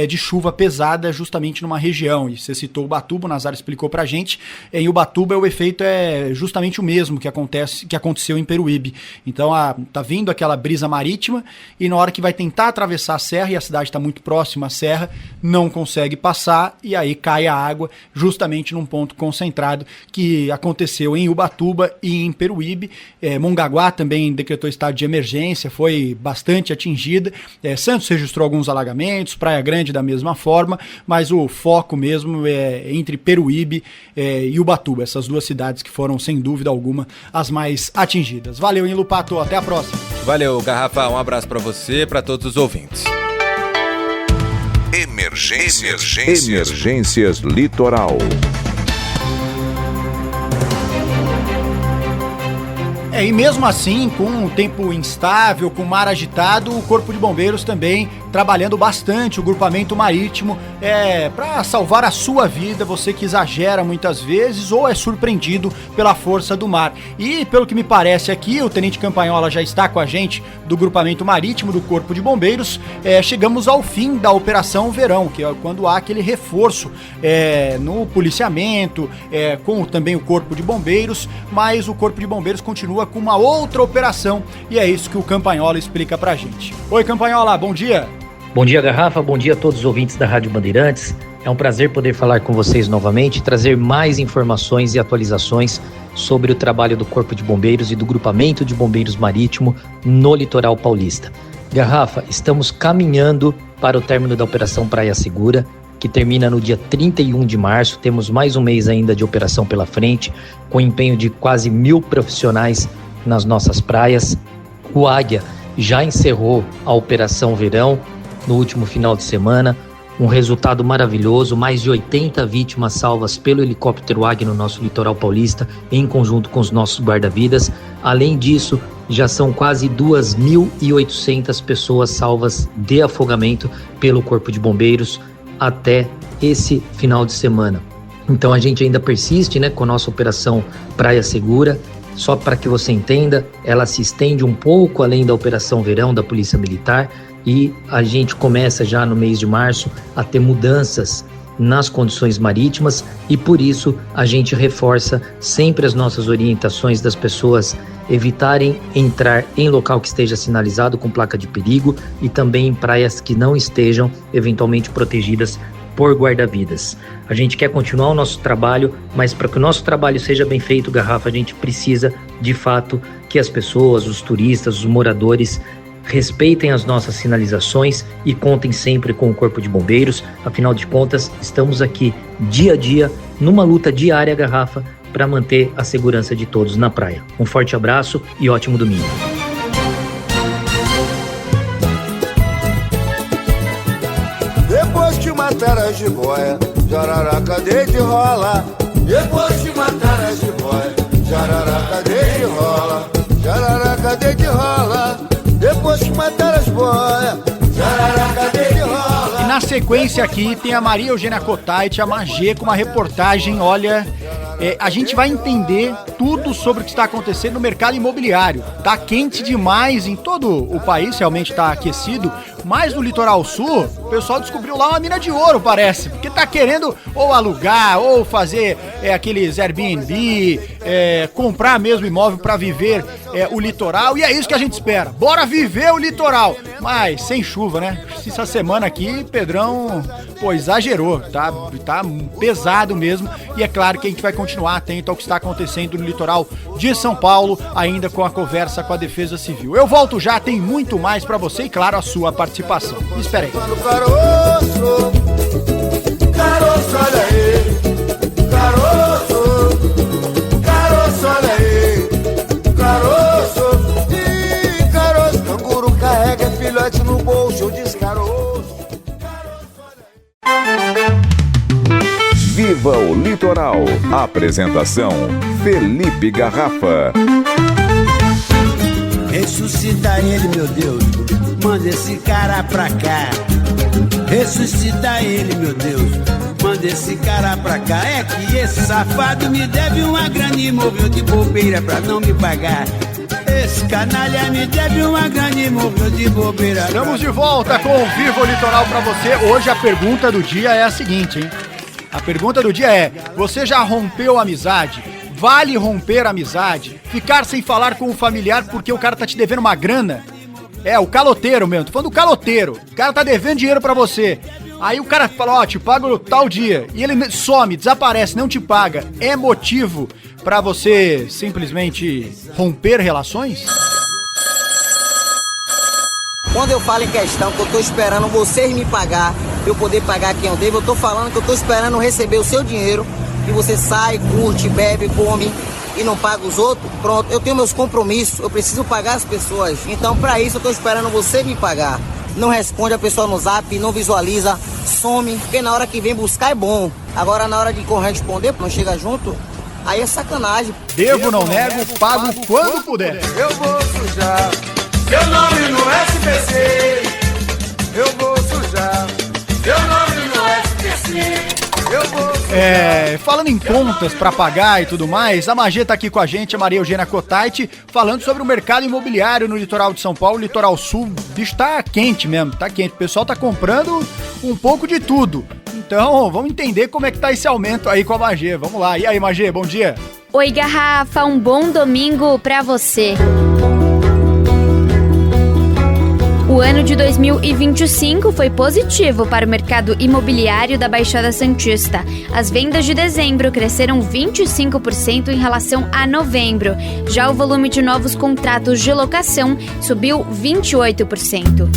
de chuva pesada justamente numa região. E você citou Ubatuba, o Nazário explicou pra gente, em Ubatuba o efeito é justamente o mesmo que aconteceu em Peruíbe. Então tá vindo aquela brisa marítima e na hora que vai tentar atravessar a serra, e a cidade está muito próxima à serra, não consegue passar e aí cai a água justamente num ponto concentrado que aconteceu em Ubatuba e em Peruíbe. Mongaguá também decretou estado de emergência, foi bastante atingida. Santos registrou alguns alagamentos, Praia Grande da mesma forma, mas o foco mesmo é entre Peruíbe e Ubatuba, essas duas cidades que foram, sem dúvida alguma, as mais atingidas. Valeu, hein, Lupato? Até a próxima. Valeu, Garrafa. Um abraço para você e para todos os ouvintes. Emergências Litoral. E mesmo assim, com o tempo instável, com o mar agitado, o Corpo de Bombeiros também trabalhando bastante, o grupamento marítimo, para salvar a sua vida, você que exagera muitas vezes ou é surpreendido pela força do mar. E pelo que me parece aqui, o Tenente Campanhola já está com a gente do grupamento marítimo do Corpo de Bombeiros. Chegamos ao fim da Operação Verão, que é quando há aquele reforço no policiamento, com também o Corpo de Bombeiros, mas o Corpo de Bombeiros continua com uma outra operação e é isso que o Campanhola explica pra gente. Oi, Campanhola, bom dia! Bom dia, Garrafa, bom dia a todos os ouvintes da Rádio Bandeirantes. É um prazer poder falar com vocês novamente e trazer mais informações e atualizações sobre o trabalho do Corpo de Bombeiros e do Grupamento de Bombeiros Marítimo no litoral paulista. Garrafa, estamos caminhando para o término da Operação Praia Segura, que termina no dia 31 de março. Temos mais um mês ainda de operação pela frente, com empenho de quase 1.000 profissionais nas nossas praias. O Águia já encerrou a Operação Verão no último final de semana, um resultado maravilhoso, mais de 80 vítimas salvas pelo helicóptero Águia no nosso litoral paulista, em conjunto com os nossos guarda-vidas. Além disso, já são quase 2.800 pessoas salvas de afogamento pelo Corpo de Bombeiros até esse final de semana. Então a gente ainda persiste, com a nossa operação Praia Segura. Só para que você entenda, ela se estende um pouco além da Operação Verão da Polícia Militar e a gente começa já no mês de março a ter mudanças nas condições marítimas e por isso a gente reforça sempre as nossas orientações das pessoas evitarem entrar em local que esteja sinalizado com placa de perigo e também em praias que não estejam eventualmente protegidas por guarda-vidas. A gente quer continuar o nosso trabalho, mas para que o nosso trabalho seja bem feito, Garrafa, a gente precisa, de fato, que as pessoas, os turistas, os moradores, respeitem as nossas sinalizações e contem sempre com o Corpo de Bombeiros. Afinal de contas, estamos aqui dia a dia, numa luta diária, Garrafa, para manter a segurança de todos na praia. Um forte abraço e ótimo domingo. Depois que mataram a jiboia, jararaca de rola. Depois que mataram a jiboia, jararaca de rola. Jararaca de rola. Depois que mataram as boias, jararaca de rola. E na sequência aqui tem a Maria Eugênia Cotait, a Magê, com uma reportagem, olha... a gente vai entender tudo sobre o que está acontecendo no mercado imobiliário. Tá quente demais em todo o país, realmente tá aquecido, mas no litoral sul, o pessoal descobriu lá uma mina de ouro, parece, porque tá querendo ou alugar, ou fazer aqueles Airbnb, comprar mesmo imóvel para viver o litoral, e é isso que a gente espera. Bora viver o litoral, mas sem chuva, né? Essa semana aqui, Pedrão, exagerou, tá pesado mesmo, e é claro que a gente vai continuar atento ao que está acontecendo no litoral de São Paulo, ainda com a conversa com a Defesa Civil. Eu volto já, tem muito mais pra você e, claro, a sua participação. Espera aí. Caroço, caroço, olha aí. Caroço, caroço, olha aí. Caroço, e caroço. Canguru carrega filhote no bolso, diz caroço. Viva o Litoral. Apresentação: Felipe Garrafa. Ressuscita ele, meu Deus. Manda esse cara pra cá. Ressuscita ele, meu Deus. Manda esse cara pra cá. É que esse safado me deve uma grana e morreu de bobeira pra não me pagar. Esse canalha me deve uma grana e morreu de bobeira. Estamos de volta com o Viva o Litoral pra você. Hoje a pergunta do dia é a seguinte, hein? A pergunta do dia é: você já rompeu a amizade? Vale romper a amizade? Ficar sem falar com o familiar porque o cara tá te devendo uma grana? O caloteiro mesmo, tô falando do caloteiro. O cara tá devendo dinheiro pra você. Aí o cara fala, te pago tal dia. E ele some, desaparece, não te paga. É motivo pra você simplesmente romper relações? Quando eu falo em questão que eu tô esperando vocês me pagar, eu poder pagar quem eu devo, eu tô falando que eu tô esperando receber o seu dinheiro e você sai, curte, bebe, come e não paga os outros. Pronto, eu tenho meus compromissos, eu preciso pagar as pessoas. Então, pra isso, eu tô esperando você me pagar. Não responde a pessoa no zap, não visualiza, some, porque na hora que vem buscar é bom. Agora, na hora de corresponder, não chega junto, aí é sacanagem. Devo, não nego, pago quando puder. Eu vou sujar seu nome no SPC. Eu vou sujar seu nome no SPC. Eu vou sujar. Falando em contas pra pagar e tudo mais, a Magê tá aqui com a gente, a Maria Eugênia Cotait, falando sobre o mercado imobiliário no litoral de São Paulo, litoral sul. O bicho tá quente mesmo, tá quente. O pessoal tá comprando um pouco de tudo. Então, vamos entender como é que tá esse aumento aí com a Magê. Vamos lá. E aí, Magê, bom dia. Oi, Garrafa, um bom domingo pra você. O ano de 2025 foi positivo para o mercado imobiliário da Baixada Santista. As vendas de dezembro cresceram 25% em relação a novembro. Já o volume de novos contratos de locação subiu 28%.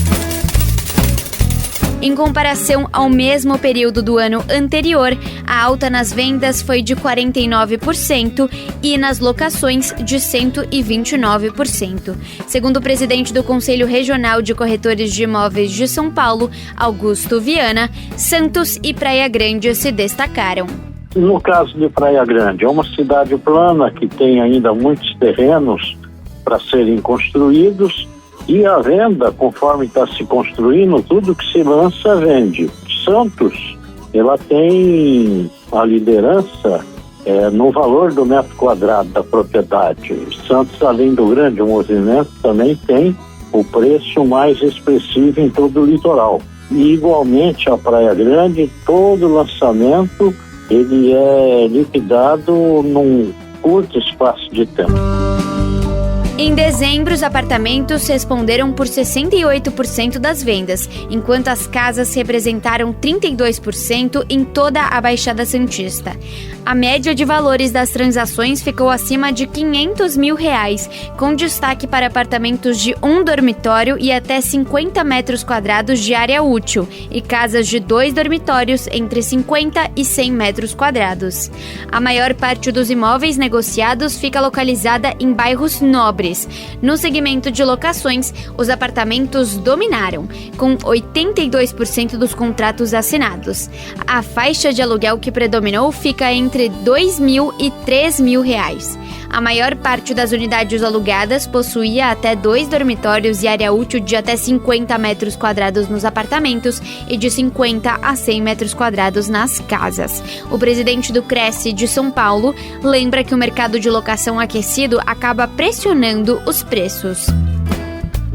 Em comparação ao mesmo período do ano anterior, a alta nas vendas foi de 49% e nas locações de 129%. Segundo o presidente do Conselho Regional de Corretores de Imóveis de São Paulo, Augusto Viana, Santos e Praia Grande se destacaram. No caso de Praia Grande, é uma cidade plana que tem ainda muitos terrenos para serem construídos, e a venda, conforme está se construindo, tudo que se lança vende. Santos, ela tem a liderança no valor do metro quadrado da propriedade. Santos, além do grande movimento, também tem o preço mais expressivo em todo o litoral. E igualmente a Praia Grande, todo lançamento ele é liquidado num curto espaço de tempo. Em dezembro, os apartamentos responderam por 68% das vendas, enquanto as casas representaram 32% em toda a Baixada Santista. A média de valores das transações ficou acima de R$500 mil, com destaque para apartamentos de 1 dormitório e até 50 metros quadrados de área útil, e casas de 2 dormitórios entre 50 e 100 metros quadrados. A maior parte dos imóveis negociados fica localizada em bairros nobres. No segmento de locações, os apartamentos dominaram, com 82% dos contratos assinados. A faixa de aluguel que predominou fica entre R$2.000 e R$3.000. A maior parte das unidades alugadas possuía até 2 dormitórios e área útil de até 50 metros quadrados nos apartamentos e de 50 a 100 metros quadrados nas casas. O presidente do Cresce de São Paulo lembra que o mercado de locação aquecido acaba pressionando os preços.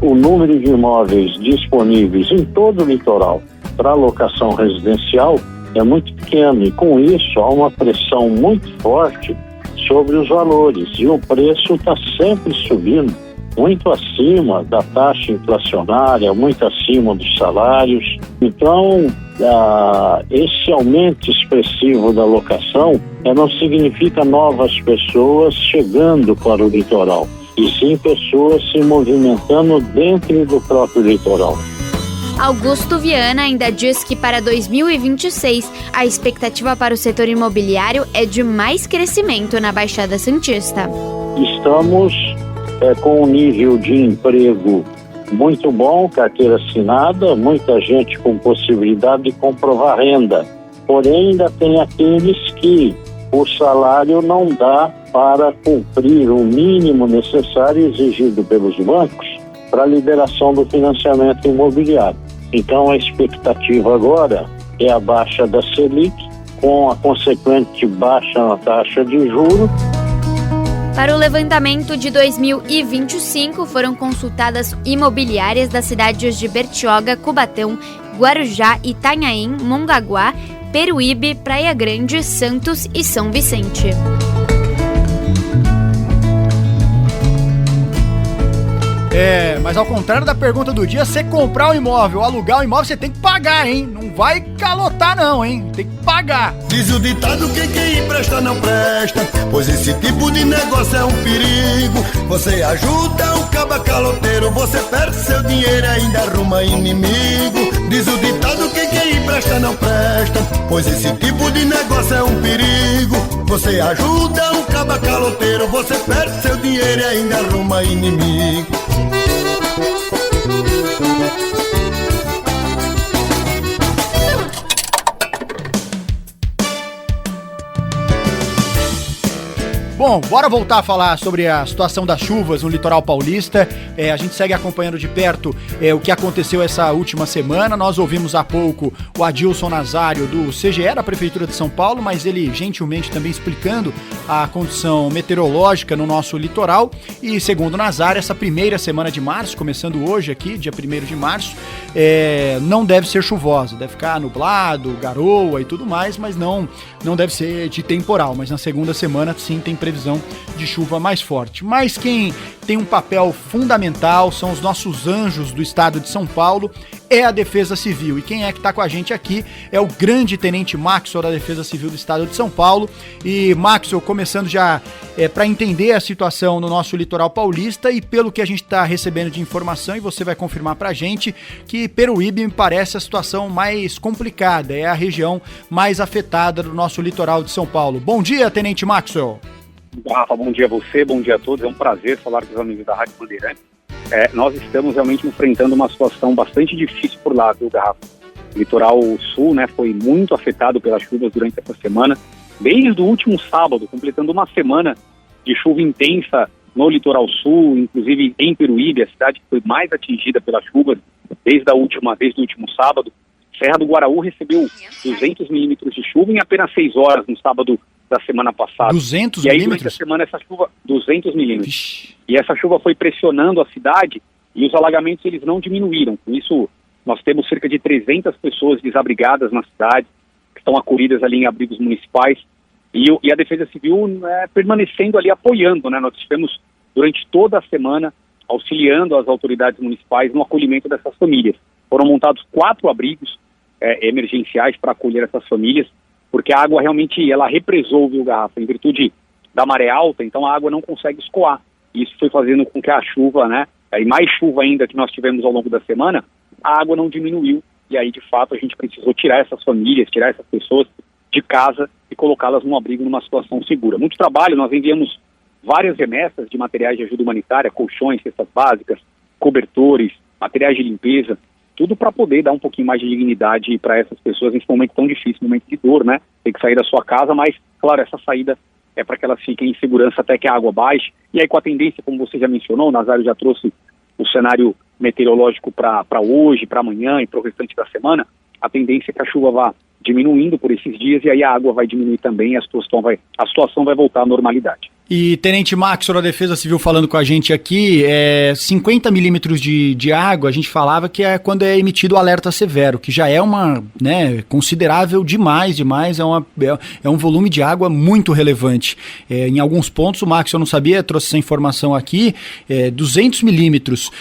O número de imóveis disponíveis em todo o litoral para locação residencial é muito pequeno, e com isso há uma pressão muito forte sobre os valores, e o preço está sempre subindo, muito acima da taxa inflacionária, muito acima dos salários. Então, esse aumento expressivo da locação não significa novas pessoas chegando para o litoral, e sim pessoas se movimentando dentro do próprio litoral. Augusto Viana ainda diz que para 2026 a expectativa para o setor imobiliário é de mais crescimento na Baixada Santista. Estamos com um nível de emprego muito bom, carteira assinada, muita gente com possibilidade de comprovar renda. Porém, ainda tem aqueles que o salário não dá para cumprir o mínimo necessário exigido pelos bancos para a liberação do financiamento imobiliário. Então, a expectativa agora é a baixa da Selic, com a consequente baixa na taxa de juros. Para o levantamento de 2025, foram consultadas imobiliárias das cidades de Bertioga, Cubatão, Guarujá, Itanhaém, Mongaguá, Peruíbe, Praia Grande, Santos e São Vicente. Mas ao contrário da pergunta do dia, você comprar um imóvel ou alugar um imóvel, você tem que pagar, hein? Não vai calotar não, hein? Tem que pagar. Diz o ditado que quem empresta não presta, pois esse tipo de negócio é um perigo. Você ajuda um caba caloteiro, você perde seu dinheiro e ainda arruma inimigo. Diz o ditado que quem empresta não presta, pois esse tipo de negócio é um perigo. Você ajuda um caba caloteiro, você perde seu dinheiro e ainda arruma inimigo. Bom, bora voltar a falar sobre a situação das chuvas no litoral paulista. A gente segue acompanhando de perto o que aconteceu essa última semana. Nós ouvimos há pouco o Adilson Nazário do CGE da Prefeitura de São Paulo, mas ele gentilmente também explicando a condição meteorológica no nosso litoral. E segundo o Nazário, essa primeira semana de março, começando hoje aqui, dia 1º de março, não deve ser chuvosa, deve ficar nublado, garoa e tudo mais, mas não deve ser de temporal. Mas na segunda semana sim tem previsão de chuva mais forte. Mas quem tem um papel fundamental são os nossos anjos do estado de São Paulo, é a Defesa Civil. E quem é que está com a gente aqui é o grande tenente Maxwell da Defesa Civil do estado de São Paulo. E Maxwell, começando já para entender a situação no nosso litoral paulista, e pelo que a gente está recebendo de informação, e você vai confirmar para a gente, que Peruíbe me parece a situação mais complicada, é a região mais afetada do nosso litoral de São Paulo. Bom dia, tenente Maxwell. Rafa, bom dia a você, bom dia a todos, é um prazer falar com os amigos da Rádio Bandeirantes. Nós estamos realmente enfrentando uma situação bastante difícil por lá, viu, Rafa? O litoral sul, foi muito afetado pelas chuvas durante essa semana, desde o último sábado, completando uma semana de chuva intensa no litoral sul, inclusive em Peruíbe, a cidade que foi mais atingida pela chuva desde o último sábado. Serra do Guaraú recebeu 200 milímetros de chuva em apenas 6 horas no sábado da semana passada. 200 e aí, milímetros? durante a semana, essa chuva, 200 milímetros. E essa chuva foi pressionando a cidade e os alagamentos eles não diminuíram. Com isso, nós temos cerca de 300 pessoas desabrigadas na cidade, que estão acolhidas ali em abrigos municipais. E a Defesa Civil permanecendo ali apoiando, né? Nós estivemos durante toda a semana auxiliando as autoridades municipais no acolhimento dessas famílias. Foram montados 4 abrigos emergenciais para acolher essas famílias, porque a água realmente ela represou, viu, Garrafa, em virtude da maré alta, então a água não consegue escoar. Isso foi fazendo com que a chuva, né, e mais chuva ainda que nós tivemos ao longo da semana, a água não diminuiu, e aí de fato a gente precisou tirar essas famílias, tirar essas pessoas de casa e colocá-las num abrigo, numa situação segura. Muito trabalho, nós enviamos várias remessas de materiais de ajuda humanitária, colchões, cestas básicas, cobertores, materiais de limpeza, tudo para poder dar um pouquinho mais de dignidade para essas pessoas nesse momento tão difícil, momento de dor, né? Tem que sair da sua casa, mas, claro, essa saída é para que elas fiquem em segurança até que a água baixe. E aí com a tendência, como você já mencionou, o Nazário já trouxe o cenário meteorológico para hoje, para amanhã e para o restante da semana, a tendência é que a chuva vá diminuindo por esses dias e aí a água vai diminuir também e a situação vai voltar à normalidade. E Tenente Maxwell da Defesa Civil falando com a gente aqui, 50 milímetros de água, a gente falava que é quando é emitido o alerta severo, que já é uma, né, considerável demais, é um volume de água muito relevante. Em alguns pontos, o Maxwell não sabia, trouxe essa informação aqui, 200 milímetros.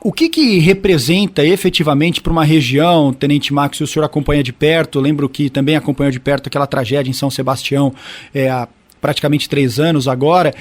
O que representa efetivamente para uma região, Tenente Maxwell, o senhor acompanha de perto, lembro que também acompanhou de perto aquela tragédia em São Sebastião, há praticamente 3 anos agora,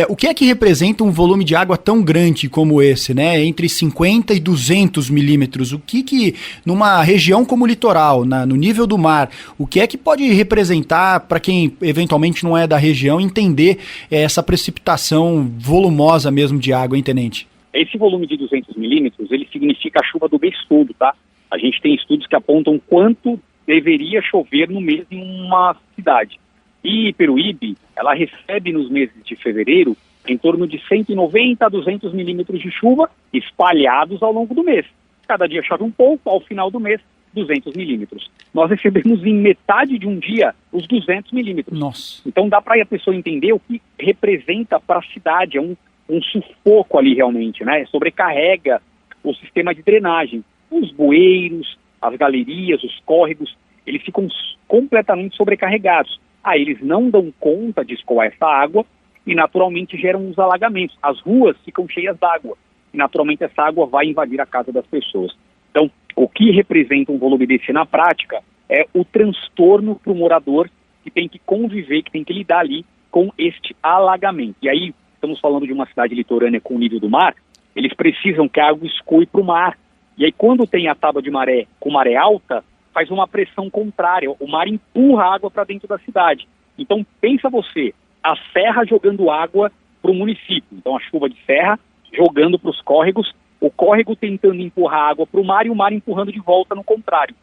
o que é que representa um volume de água tão grande como esse, né? Entre 50 e 200 milímetros, o que numa região como o litoral, no nível do mar, o que é que pode representar para quem eventualmente não é da região entender essa precipitação volumosa mesmo de água, hein, Tenente? Esse volume de 200 milímetros, ele significa a chuva do mês todo, tá? A gente tem estudos que apontam quanto deveria chover no mês em uma cidade. E Peruíbe, ela recebe nos meses de fevereiro em torno de 190 a 200 milímetros de chuva espalhados ao longo do mês. Cada dia chove um pouco, ao final do mês, 200 milímetros. Nós recebemos em metade de um dia os 200 milímetros. Nossa. Então dá para a pessoa entender o que representa para a cidade, é um sufoco ali realmente, né? Sobrecarrega o sistema de drenagem. Os bueiros, as galerias, os córregos, eles ficam completamente sobrecarregados. Aí eles não dão conta de escoar essa água e naturalmente geram os alagamentos. As ruas ficam cheias d'água e naturalmente essa água vai invadir a casa das pessoas. Então, o que representa um volume desse na prática é o transtorno para o morador que tem que conviver, que tem que lidar ali com este alagamento. E aí, estamos falando de uma cidade litorânea com o nível do mar, eles precisam que a água escoe para o mar. E aí, quando tem a tábua de maré com maré alta, faz uma pressão contrária, o mar empurra a água para dentro da cidade. Então, pensa você, a serra jogando água para o município. Então, a chuva de serra jogando para os córregos, o córrego tentando empurrar água para o mar e o mar empurrando de volta no contrário.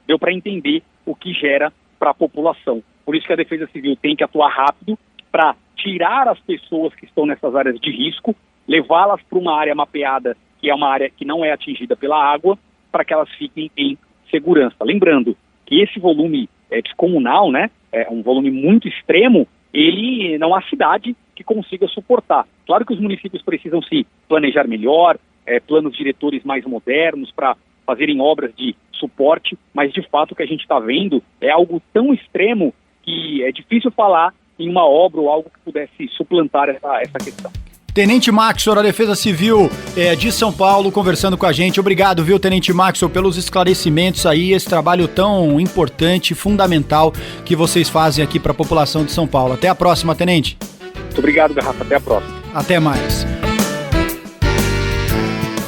Deu para entender o que gera para a população. Por isso que a Defesa Civil tem que atuar rápido para tirar as pessoas que estão nessas áreas de risco, levá-las para uma área mapeada, que é uma área que não é atingida pela água, para que elas fiquem em segurança. Lembrando que esse volume descomunal, né, é um volume muito extremo, ele não há cidade que consiga suportar. Claro que os municípios precisam se planejar melhor, planos diretores mais modernos para fazerem obras de suporte, mas de fato o que a gente está vendo é algo tão extremo que é difícil falar em uma obra ou algo que pudesse suplantar essa questão. Tenente Maxwell, da Defesa Civil de São Paulo, conversando com a gente. Obrigado, viu, Tenente Maxwell, pelos esclarecimentos aí, esse trabalho tão importante, fundamental que vocês fazem aqui para a população de São Paulo. Até a próxima, Tenente. Muito obrigado, Garrafa. Até a próxima. Até mais.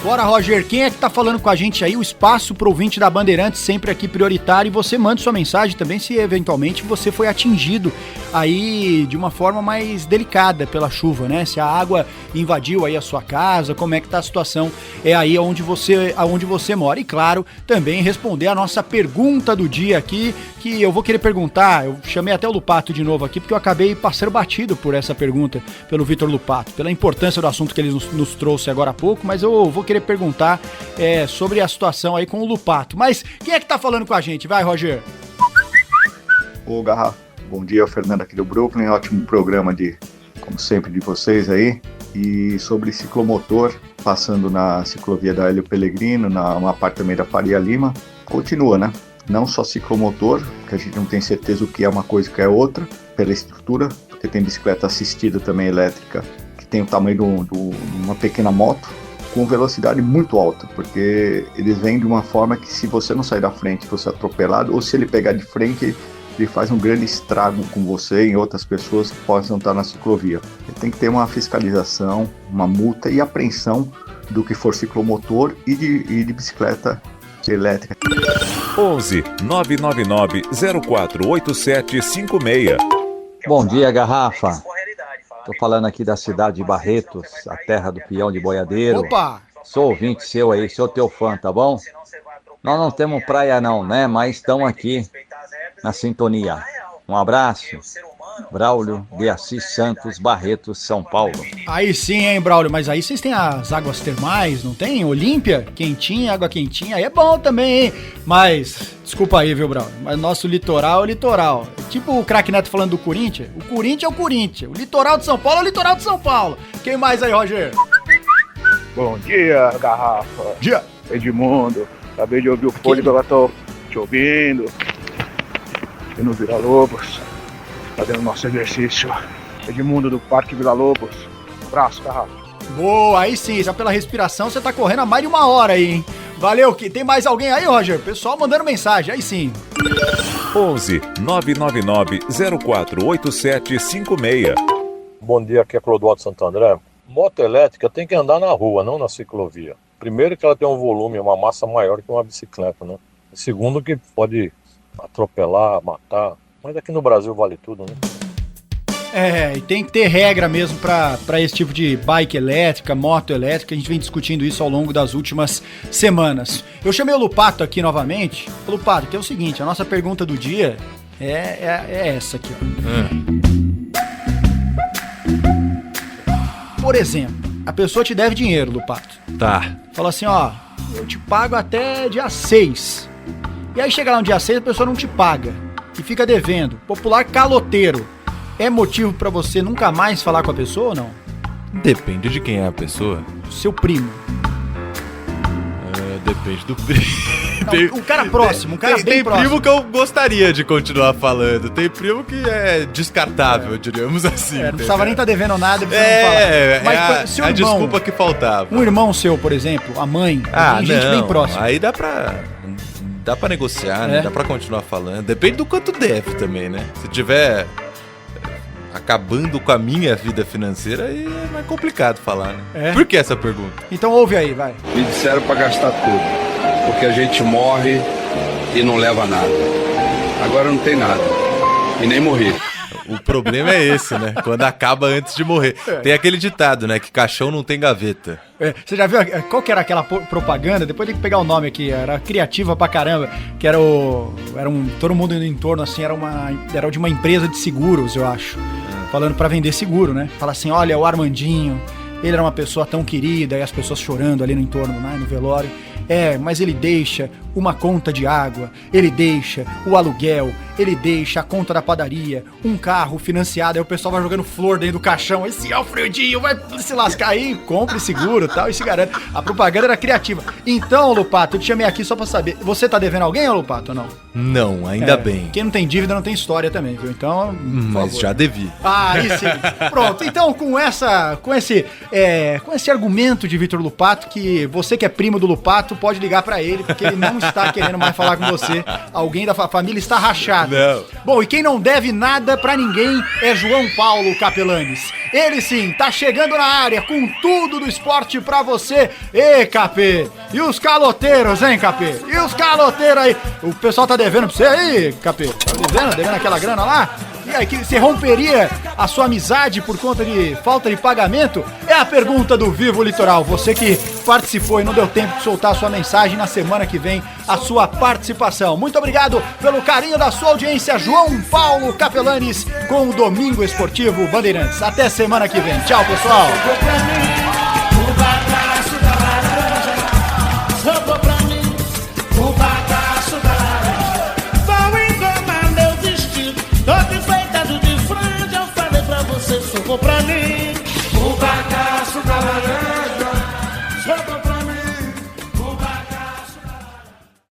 Bora, Roger, quem é que tá falando com a gente aí? O espaço pro ouvinte da Bandeirantes sempre aqui prioritário, e você manda sua mensagem também se eventualmente você foi atingido aí de uma forma mais delicada pela chuva, né? Se a água invadiu aí a sua casa, como é que tá a situação aí aonde você mora. E claro, também responder a nossa pergunta do dia aqui, que eu vou querer perguntar, eu chamei até o Lupato de novo aqui, porque eu acabei passando batido por essa pergunta, pelo Vitor Lupato, pela importância do assunto que ele nos trouxe agora há pouco, mas eu vou querer perguntar sobre a situação aí com o Lupato. Mas quem é que tá falando com a gente? Vai, Roger. Ô, Garrafa, bom dia, Fernando aqui do Brooklyn, ótimo programa como sempre, de vocês aí. E sobre ciclomotor, passando na ciclovia da Hélio Pellegrino, uma parte também da Faria Lima, continua, né? Não só ciclomotor, que a gente não tem certeza o que é uma coisa e o que é outra, pela estrutura, porque tem bicicleta assistida também elétrica, que tem o tamanho de uma pequena moto, com velocidade muito alta, porque eles vêm de uma forma que, se você não sair da frente, você é atropelado, ou se ele pegar de frente, ele faz um grande estrago com você e outras pessoas que possam estar na ciclovia. Ele tem que ter uma fiscalização, uma multa e apreensão do que for ciclomotor e de bicicleta elétrica. 11 999 048756. Bom dia, Garrafa. Tô falando aqui da cidade de Barretos, a terra do peão de boiadeiro. Opa! Sou ouvinte seu aí, sou teu fã, tá bom? Nós não temos praia não, né? Mas estamos aqui na sintonia. Um abraço. Braulio de Assis Santos, Barretos, São Paulo. Aí sim, hein, Braulio, mas aí vocês têm as águas termais, não tem? Olímpia, quentinha, água quentinha, aí é bom também, hein? Mas, desculpa aí, viu, Braulio, mas nosso litoral é o litoral. Tipo o craque Neto falando do Corinthians, o Corinthians é o Corinthians, o litoral de São Paulo é o litoral de São Paulo. Quem mais aí, Roger? Bom dia, Garrafa. Dia. Edmundo, acabei de ouvir o fôlego, agora tô te ouvindo. E no Vila Lobos, fazendo nosso exercício. Edmundo do Parque Vila Lobos. Abraço, Garrafa. Boa, aí sim, já pela respiração você tá correndo há mais de 1 hora aí, hein? Valeu, tem mais alguém aí, Roger? Pessoal mandando mensagem, aí sim. 11 999 048756. Bom dia, aqui é Clodoaldo Santo André. Moto elétrica tem que andar na rua, não na ciclovia. Primeiro que ela tem um volume, uma massa maior que uma bicicleta, né? Segundo que pode atropelar, matar. Mas aqui no Brasil vale tudo, né? E tem que ter regra mesmo para esse tipo de bike elétrica, moto elétrica. A gente vem discutindo isso ao longo das últimas semanas. Eu chamei o Lupato aqui novamente. O Lupato, que é o seguinte, a nossa pergunta do dia é essa aqui, ó. Por exemplo, a pessoa te deve dinheiro, Lupato. Tá. Fala assim, ó, eu te pago até dia 6. E aí chega lá no dia 6, a pessoa não te paga e fica devendo. Popular caloteiro. É motivo pra você nunca mais falar com a pessoa ou não? Depende de quem é a pessoa. Seu primo. Depende do primo. Um cara próximo, um cara bem próximo. Tem primo que eu gostaria de continuar falando. Tem primo que é descartável, diríamos assim. Não precisava nem estar devendo nada pra você não falar. Mas seu a irmão, desculpa que faltava. Um irmão seu, por exemplo, a mãe, tem gente bem próxima. Aí dá pra negociar, né? Dá pra continuar falando. Depende do quanto deve também, né? Se tiver acabando com a minha vida financeira, aí é mais complicado falar, né? Por que essa pergunta? Então ouve aí, vai. Me disseram pra gastar tudo, porque a gente morre e não leva nada. Agora não tem nada, e nem morri. O problema é esse, né? Quando acaba antes de morrer. Tem aquele ditado, né? Que caixão não tem gaveta. Você já viu qual que era aquela propaganda? Depois tem que pegar o nome aqui. Era criativa pra caramba. Que era todo mundo em torno, assim, era de uma empresa de seguros, eu acho. Falando pra vender seguro, né? Fala assim, olha, o Armandinho, ele era uma pessoa tão querida, e as pessoas chorando ali no entorno, né? No velório. Mas ele deixa uma conta de água, ele deixa o aluguel, ele deixa a conta da padaria, um carro financiado, aí o pessoal vai jogando flor dentro do caixão, esse Alfredinho vai se lascar aí, compre seguro e tal, e se garante. A propaganda era criativa. Então, Lupato, eu te chamei aqui só pra saber, você tá devendo alguém, Lupato, ou não? Não, ainda bem. Quem não tem dívida não tem história também, viu? Então, mas já devi. Aí sim. Pronto, então com esse argumento de Vitor Lupato, que você que é primo do Lupato, pode ligar pra ele, porque ele não está querendo mais falar com você. Alguém da família está rachado. nada. Não. Bom, e quem não deve nada pra ninguém é João Paulo Capelanes. Ele sim, tá chegando na área com tudo do esporte pra você. Ê, Capê! E os caloteiros, hein, Capê? E os caloteiros aí? O pessoal tá devendo pra você aí, Capê? Tá devendo aquela grana lá? E aí, que você romperia a sua amizade por conta de falta de pagamento? É a pergunta do Vivo Litoral. Você que participou e não deu tempo de soltar a sua mensagem, na semana que vem a sua participação. Muito obrigado pelo carinho da sua audiência, João Paulo Capelanes, com o Domingo Esportivo Bandeirantes. Até semana que vem. Tchau, pessoal.